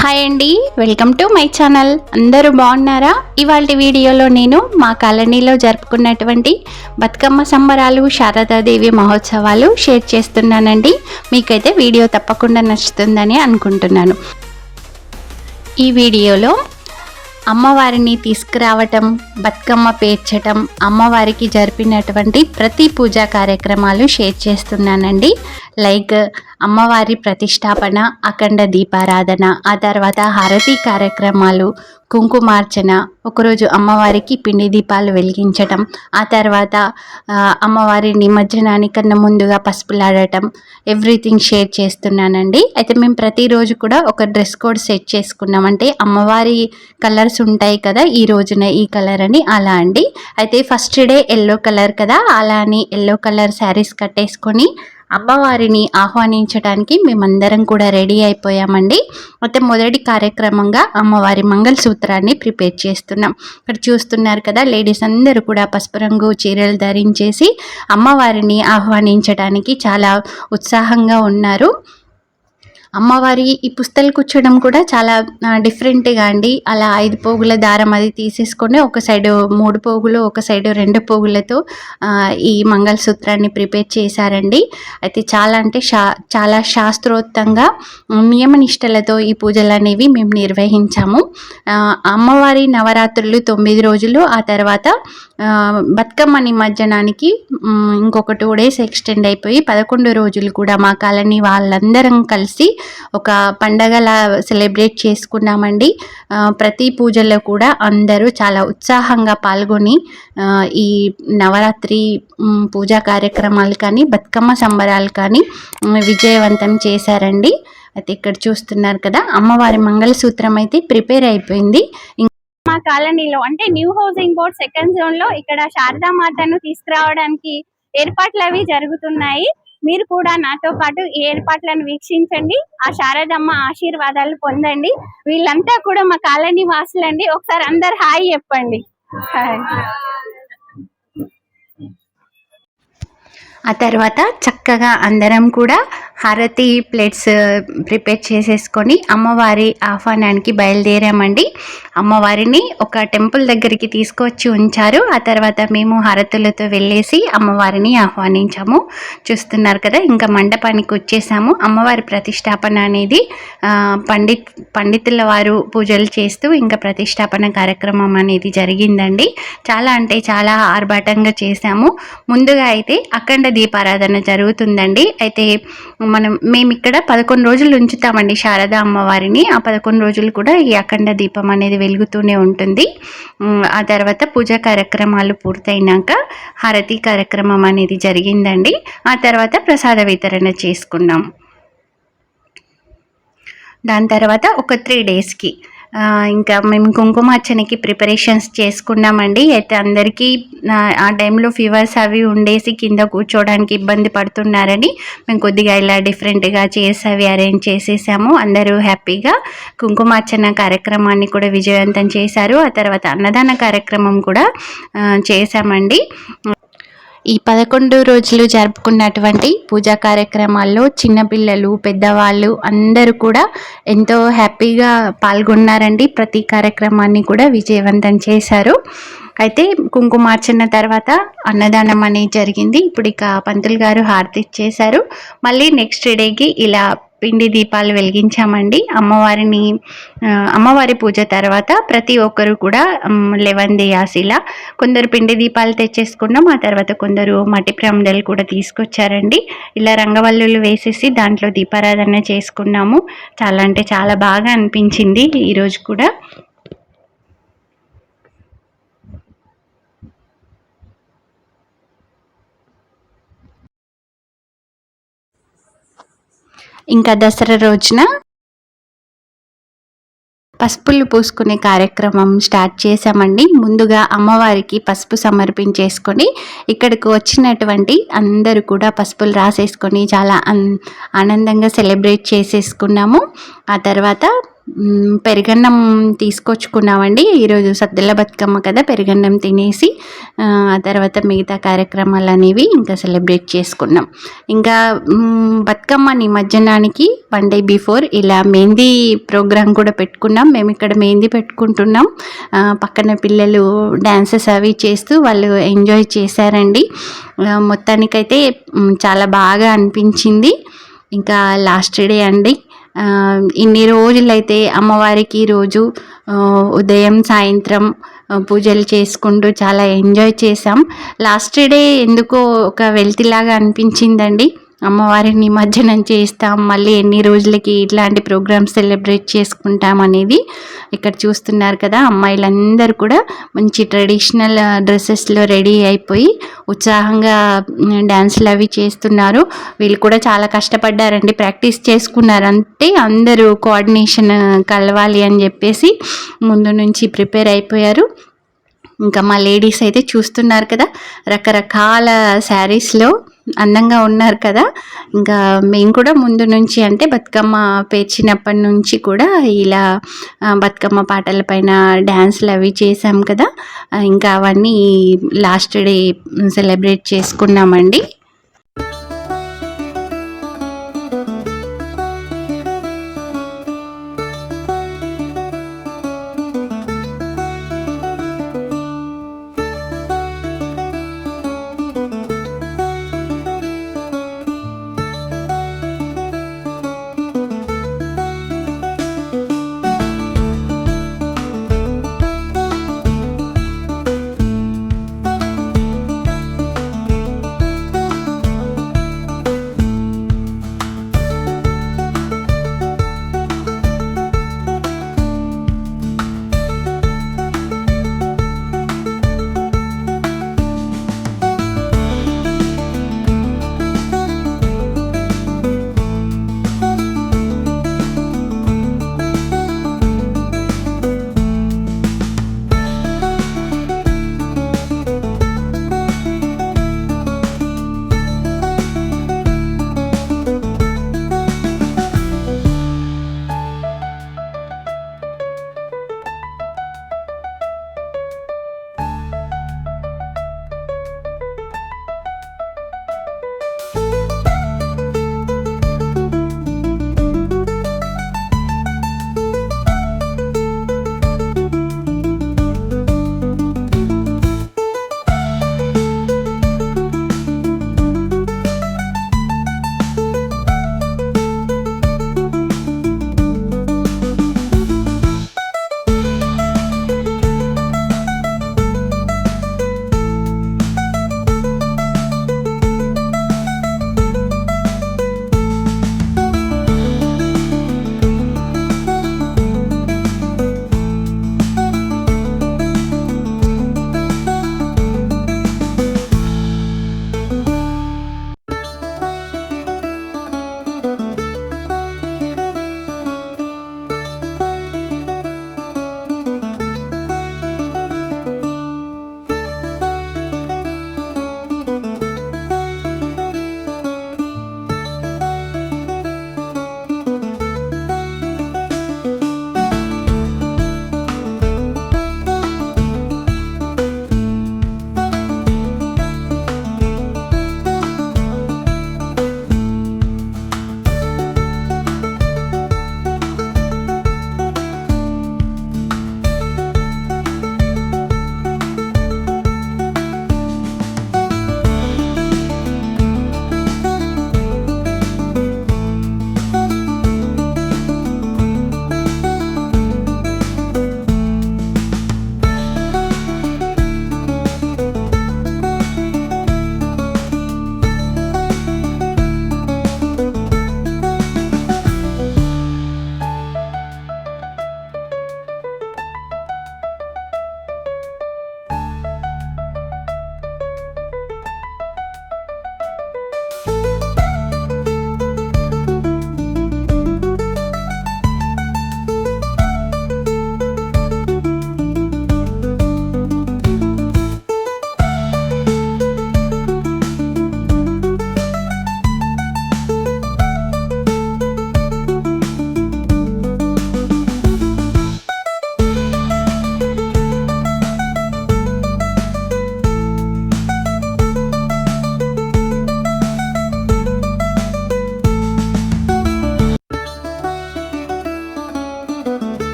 Hi అండి, welcome to my channel. అందరూ బాగున్నారా? ఇవాళ వీడియోలో నేను మా కాలనీలో జరుపుకున్నటువంటి బతుకమ్మ సంబరాలు, శారదాదేవి మహోత్సవాలు షేర్ చేస్తున్నానండి. మీకైతే వీడియో తప్పకుండా నచ్చుతుందని అనుకుంటున్నాను. ఈ వీడియోలో అమ్మవారిని తీసుకురావటం, బతుకమ్మ పేర్చటం, అమ్మవారికి జరిపినటువంటి ప్రతి పూజా కార్యక్రమాలు షేర్ చేస్తున్నానండి. లైక్ అమ్మవారి ప్రతిష్టాపన, అఖండ దీపారాధన, ఆ తర్వాత హారతి కార్యక్రమాలు, కుంకుమార్చన, ఒకరోజు అమ్మవారికి పిండి దీపాలు వెలిగించటం, ఆ తర్వాత అమ్మవారి నిమజ్జనానికన్నా ముందుగా పసుపులాడటం, ఎవ్రీథింగ్ షేర్ చేస్తున్నానండి. అయితే మేము ప్రతిరోజు కూడా ఒక డ్రెస్ కోడ్ సెట్ చేసుకున్నాం. అంటే అమ్మవారి కలర్స్ ఉంటాయి కదా, ఈ రోజున ఈ కలర్ అని, అలా అండి. అయితే ఫస్ట్ డే ఎల్లో కలర్ కదా, అలా అని ఎల్లో కలర్ శారీస్ కట్టేసుకొని అమ్మవారిని ఆహ్వానించడానికి మేమందరం కూడా రెడీ అయిపోయామండి. అయితే మొదటి కార్యక్రమంగా అమ్మవారి మంగళసూత్రాన్ని ప్రిపేర్ చేస్తున్నాం. ఇక్కడ చూస్తున్నారు కదా, లేడీస్ అందరూ కూడా పసుపు రంగు చీరలు ధరించేసి అమ్మవారిని ఆహ్వానించడానికి చాలా ఉత్సాహంగా ఉన్నారు. అమ్మవారి ఈ పుస్తలు కూర్చోడం కూడా చాలా డిఫరెంట్గా అండి. అలా 5 పోగుల దారం అది తీసేసుకొని ఒక సైడు 3 పోగులు, ఒక సైడు 2 పోగులతో ఈ మంగళసూత్రాన్ని ప్రిపేర్ చేశారండి. అయితే చాలా అంటే చాలా శాస్త్రోక్తంగా నియమనిష్టలతో ఈ పూజలు అనేవి మేము నిర్వహించాము. అమ్మవారి నవరాత్రులు 9 రోజులు, ఆ తర్వాత బతుకమ్మ నిమజ్జనానికి ఇంకొక 2 డేస్ ఎక్స్టెండ్ అయిపోయి 11 రోజులు కూడా మా కాలనీ వాళ్ళందరం కలిసి ఒక పండగలా సెలబ్రేట్ చేసుకున్నామండి. ప్రతి పూజల్లో కూడా అందరూ చాలా ఉత్సాహంగా పాల్గొని ఈ నవరాత్రి పూజా కార్యక్రమాలు కానీ, బతుకమ్మ సంబరాలు కానీ విజయవంతం చేశారండి. అయితే ఇక్కడ చూస్తున్నారు కదా, అమ్మవారి మంగళసూత్రం అయితే ప్రిపేర్ అయిపోయింది. మా కాలనీలో అంటే new housing board 2nd zone లో ఇక్కడ శారదా మాతను తీసుకురావడానికి ఏర్పాట్లు అవి జరుగుతున్నాయి. మీరు కూడా నాతో పాటు ఈ ఏర్పాట్లను వీక్షించండి, ఆ శారదమ్మ ఆశీర్వాదాలు పొందండి. వీళ్ళంతా కూడా మా కాలనీ వాసులండి. ఒకసారి అందరు హాయ్ చెప్పండి. హాయ్. ఆ తర్వాత చక్కగా అందరం కూడా హారతి ప్లేట్స్ ప్రిపేర్ చేసేసుకొని అమ్మవారి ఆహ్వానానికి బయలుదేరామండి. అమ్మవారిని ఒక టెంపుల్ దగ్గరికి తీసుకొచ్చి ఉంచారు. ఆ తర్వాత మేము హారతులతో వెళ్ళేసి అమ్మవారిని ఆహ్వానించాము. చూస్తున్నారు కదా, ఇంకా మండపానికి వచ్చేసాము. అమ్మవారి ప్రతిష్టాపన అనేది పండితుల వారు పూజలు చేస్తూ ఇంకా ప్రతిష్టాపన కార్యక్రమం అనేది జరిగిందండి. చాలా అంటే చాలా ఆర్భాటంగా చేశాము. ముందుగా అయితే అఖండ దీపారాధన జరుగుతుందండి. అయితే మేము ఇక్కడ 11 రోజులు ఉంచుతామండి శారద అమ్మవారిని. ఆ 11 రోజులు కూడా ఈ అఖండ దీపం అనేది వెలుగుతూనే ఉంటుంది. ఆ తర్వాత పూజా కార్యక్రమాలు పూర్తయినాక హారతి కార్యక్రమం అనేది జరిగిందండి. ఆ తర్వాత ప్రసాద వితరణ చేసుకున్నాం. దాని తర్వాత ఒక 3 డేస్కి ఇంకా మేము కుంకుమార్చనకి ప్రిపరేషన్స్ చేసుకున్నామండి. అయితే అందరికీ ఆ టైంలో ఫీవర్స్ అవి ఉండేసి కింద కూర్చోవడానికి ఇబ్బంది పడుతున్నారని మేము కొద్దిగా ఇలా డిఫరెంట్గా చేసి అవి అరేంజ్ చేసేసాము. అందరూ హ్యాపీగా కుంకుమార్చన కార్యక్రమాన్ని కూడా విజయవంతం చేశారు. ఆ తర్వాత అన్నదాన కార్యక్రమం కూడా చేశామండి. ఈ 11 రోజులు జరుపుకున్నటువంటి పూజా కార్యక్రమాల్లో చిన్నపిల్లలు, పెద్దవాళ్ళు అందరూ కూడా ఎంతో హ్యాపీగా పాల్గొన్నారండి. ప్రతి కార్యక్రమాన్ని కూడా విజయవంతం చేశారు. అయితే కుంకుమార్చన తర్వాత అన్నదానం అనేది జరిగింది. ఇప్పుడు ఇక పంతులు గారు హారతి ఇచ్చేశారు. మళ్ళీ నెక్స్ట్ డేకి ఇలా పిండి దీపాలు వెలిగించామండి. అమ్మవారి పూజ తర్వాత ప్రతి ఒక్కరు కూడా 11 దియాస్ ఇలా కొందరు పిండి దీపాలు తెచ్చేసుకున్నాం. ఆ తర్వాత కొందరు మట్టి ప్రమిదలు కూడా తీసుకొచ్చారండి. ఇలా రంగవల్లులు వేసేసి దాంట్లో దీపారాధన చేసుకున్నాము. చాలా అంటే చాలా బాగా అనిపించింది ఈరోజు కూడా. ఇంకా దసరా రోజున పసుపులు పూసుకునే కార్యక్రమం స్టార్ట్ చేశామండి. ముందుగా అమ్మవారికి పసుపు సమర్పించేసుకొని ఇక్కడికి వచ్చినటువంటి అందరూ కూడా పసుపులు రాసేసుకొని చాలా ఆనందంగా సెలబ్రేట్ చేసేసుకున్నాము. ఆ తర్వాత పెరుగన్నం తీసుకొచ్చుకున్నామండి. ఈరోజు సద్దుల బతుకమ్మ కదా, పెరుగన్నం తినేసి ఆ తర్వాత మిగతా కార్యక్రమాలనేవి ఇంకా సెలబ్రేట్ చేసుకున్నాం. ఇంకా బతుకమ్మ నిమజ్జనానికి 1 డే బిఫోర్ ఇలా మెహందీ ప్రోగ్రాం కూడా పెట్టుకున్నాం. మేము ఇక్కడ మెహందీ పెట్టుకుంటున్నాం. పక్కన పిల్లలు డ్యాన్సెస్ అవి చేస్తూ వాళ్ళు ఎంజాయ్ చేశారండి. మొత్తానికైతే చాలా బాగా అనిపించింది. ఇంకా లాస్ట్ డే అండి. ఇన్ని రోజులైతే అమ్మవారికి రోజు ఉదయం సాయంత్రం పూజలు చేసుకుంటూ చాలా ఎంజాయ్ చేసాం. లాస్ట్ డే ఎందుకో ఒక వెల్తిలాగా అనిపించిందండి. అమ్మవారిని నిమజ్జనం చేస్తాం, మళ్ళీ ఎన్ని రోజులకి ఇట్లాంటి ప్రోగ్రామ్స్ సెలబ్రేట్ చేసుకుంటాం అనేది. ఇక్కడ చూస్తున్నారు కదా, అమ్మాయిలందరూ కూడా మంచి ట్రెడిషనల్ డ్రెస్సెస్లో రెడీ అయిపోయి ఉత్సాహంగా డ్యాన్సులు అవి చేస్తున్నారు. వీళ్ళు కూడా చాలా కష్టపడ్డారండి, ప్రాక్టీస్ చేసుకున్నారు. అంటే అందరూ కోఆర్డినేషన్ కలవాలి అని చెప్పేసి ముందు నుంచి ప్రిపేర్ అయిపోయారు. ఇంకా మా లేడీస్ అయితే చూస్తున్నారు కదా, రకరకాల శారీస్లో అందంగా ఉన్నారు కదా. ఇంకా మేము కూడా ముందు నుంచి అంటే బతుకమ్మ పేర్చినప్పటి నుంచి కూడా ఇలా బతుకమ్మ పాటల పైన డ్యాన్సులు అవి చేసాం కదా. ఇంకా అవన్నీ లాస్ట్ డే సెలబ్రేట్ చేసుకున్నామండి.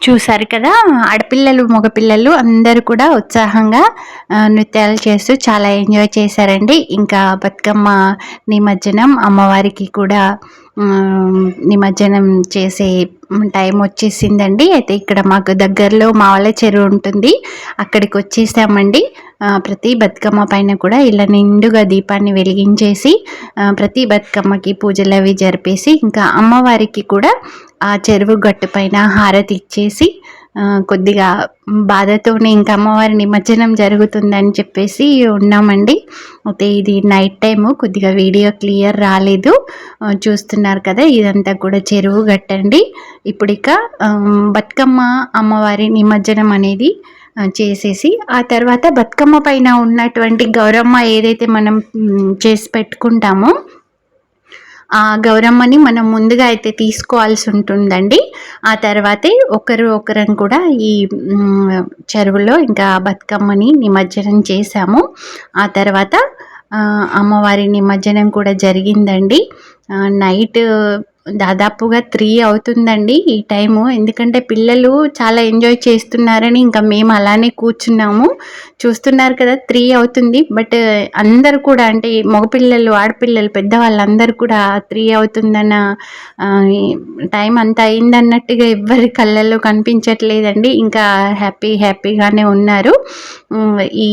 చూసారు కదా, ఆడపిల్లలు మగపిల్లలు అందరూ కూడా ఉత్సాహంగా నృత్యాలు చేస్తూ చాలా ఎంజాయ్ చేశారండి. ఇంకా బతుకమ్మ నిమజ్జనం అమ్మవారికి కూడా నిమజ్జనం చేసే టైం వచ్చేసిందండి. అయితే ఇక్కడ మాకు దగ్గరలో మావల చెరువు ఉంటుంది, అక్కడికి వచ్చేసామండి. ప్రతి బతుకమ్మ పైన కూడా ఇలా నిండుగా దీపాన్ని వెలిగించేసి ప్రతి బతుకమ్మకి పూజలు అవి జరిపేసి ఇంకా అమ్మవారికి కూడా ఆ చెరువు గట్టు పైన హారతి ఇచ్చేసి కొద్దిగా బాధతోనే ఇంకా అమ్మవారి నిమజ్జనం జరుగుతుందని చెప్పేసి ఉన్నామండి. అయితే ఇది నైట్ టైము, కొద్దిగా వీడియో క్లియర్ రాలేదు. చూస్తున్నారు కదా, ఇదంతా కూడా చెరువు గట్టండి. ఇప్పుడు ఇక బతుకమ్మ అమ్మవారి నిమజ్జనం అనేది చేసేసి ఆ తర్వాత బతుకమ్మ పైన ఉన్నటువంటి గౌరమ్మ ఏదైతే మనం చేసి పెట్టుకుంటామో ఆ గౌరమ్మని మనం ముందుగా అయితే తీసుకోవాల్సి ఉంటుందండి. ఆ తర్వాతే ఒకరం కూడా ఈ చెరువులో ఇంకా బతుకమ్మని నిమజ్జనం చేశాము. ఆ తర్వాత అమ్మవారి నిమజ్జనం కూడా జరిగిందండి. నైట్ దాదాపుగా 3 అవుతుందండి ఈ టైము. ఎందుకంటే పిల్లలు చాలా ఎంజాయ్ చేస్తున్నారని ఇంకా మేము అలానే కూర్చున్నాము. చూస్తున్నారు కదా, 3 అవుతుంది. బట్ అందరూ కూడా అంటే మగపిల్లలు ఆడపిల్లలు పెద్దవాళ్ళందరూ కూడా 3 అవుతుందన్న టైం అంతా అయిందన్నట్టుగా ఎవ్వరి కళ్ళల్లో కనిపించట్లేదండి. ఇంకా హ్యాపీగానే ఉన్నారు. ఈ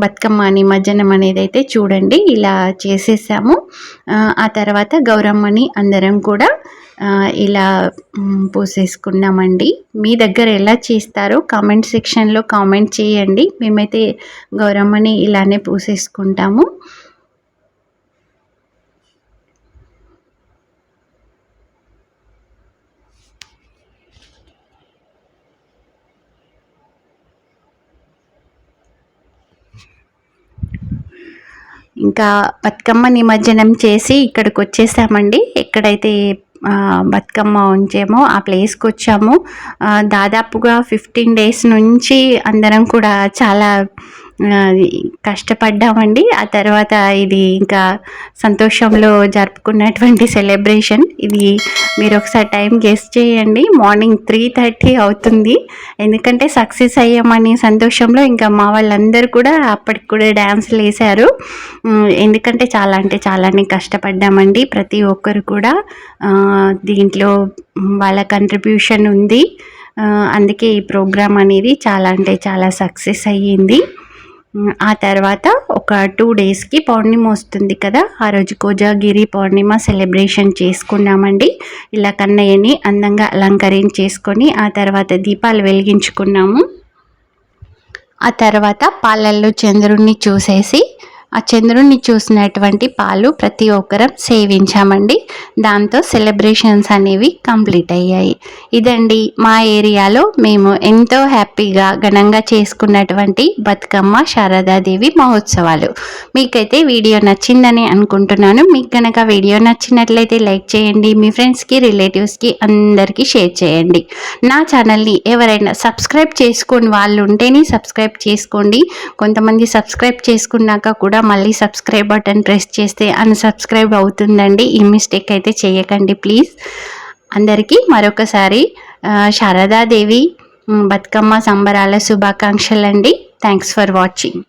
బతుకమ్మ నిమజ్జనం అనేది అయితే చూడండి ఇలా చేసేసాము. ఆ తర్వాత గౌరమ్మని అందరం కూడా ఇలా పూసేసుకున్నామండి. మీ దగ్గర ఎలా చేస్తారో కామెంట్ సెక్షన్లో కామెంట్ చేయండి. మేమైతే గౌరమ్మని ఇలానే పూసేసుకుంటాము. ఇంకా బతుకమ్మ నిమజ్జనం చేసి ఇక్కడికి వచ్చేసామండి. ఎక్కడైతే బతుకమ్మ ఉంచామో ఆ ప్లేస్కి వచ్చాము. దాదాపుగా 15 డేస్ నుంచి అందరం కూడా చాలా కష్టపడ్డామండి. ఆ తర్వాత ఇది ఇంకా సంతోషంలో జరుపుకున్నటువంటి సెలబ్రేషన్. ఇది మీరు ఒకసారి టైం గెస్ చేయండి. మార్నింగ్ 3:30 అవుతుంది. ఎందుకంటే సక్సెస్ అయ్యామని సంతోషంలో ఇంకా మా వాళ్ళందరూ కూడా అప్పటికి కూడా డ్యాన్సులు వేశారు. ఎందుకంటే చాలా అంటే చాలానే కష్టపడ్డామండి. ప్రతి ఒక్కరు కూడా దీంట్లో వాళ్ళ కంట్రిబ్యూషన్ ఉంది. అందుకే ఈ ప్రోగ్రామ్ అనేది చాలా అంటే చాలా సక్సెస్ అయ్యింది. ఆ తర్వాత ఒక 2 డేస్కి పౌర్ణిమ వస్తుంది కదా, ఆ రోజు కోజాగిరి పౌర్ణిమ సెలబ్రేషన్ చేసుకున్నామండి. ఇలా కన్నయ్యని అందంగా అలంకరించేసుకొని ఆ తర్వాత దీపాలు వెలిగించుకున్నాము. ఆ తర్వాత పాలల్లో చంద్రుణ్ణి చూసేసి ఆ చంద్రుణ్ణి చూసినటువంటి పాలు ప్రతి ఒక్కరం సేవించామండి. దాంతో సెలబ్రేషన్స్ అనేవి కంప్లీట్ అయ్యాయి. ఇదండి మా ఏరియాలో మేము ఎంతో హ్యాపీగా ఘనంగా చేసుకున్నటువంటి బతుకమ్మ శారదాదేవి మహోత్సవాలు. మీకైతే వీడియో నచ్చిందని అనుకుంటున్నాను. మీకు కనుక వీడియో నచ్చినట్లయితే లైక్ చేయండి, మీ ఫ్రెండ్స్కి రిలేటివ్స్కి అందరికీ షేర్ చేయండి. నా ఛానల్ని ఎవరైనా సబ్స్క్రైబ్ చేసుకొని వాళ్ళు ఉంటేనే సబ్స్క్రైబ్ చేసుకోండి. కొంతమంది సబ్స్క్రైబ్ చేసుకున్నాక కూడా మళ్ళీ సబ్స్క్రైబ్ బటన్ ప్రెస్ చేస్తే అన్సబ్స్క్రైబ్ అవుతుందండి. ఈ మిస్టేక్ అయితే చేయకండి ప్లీజ్. అందరికీ మరొకసారి శారదాదేవి బతుకమ్మ సంబరాల శుభాకాంక్షలండి. Thanks for watching.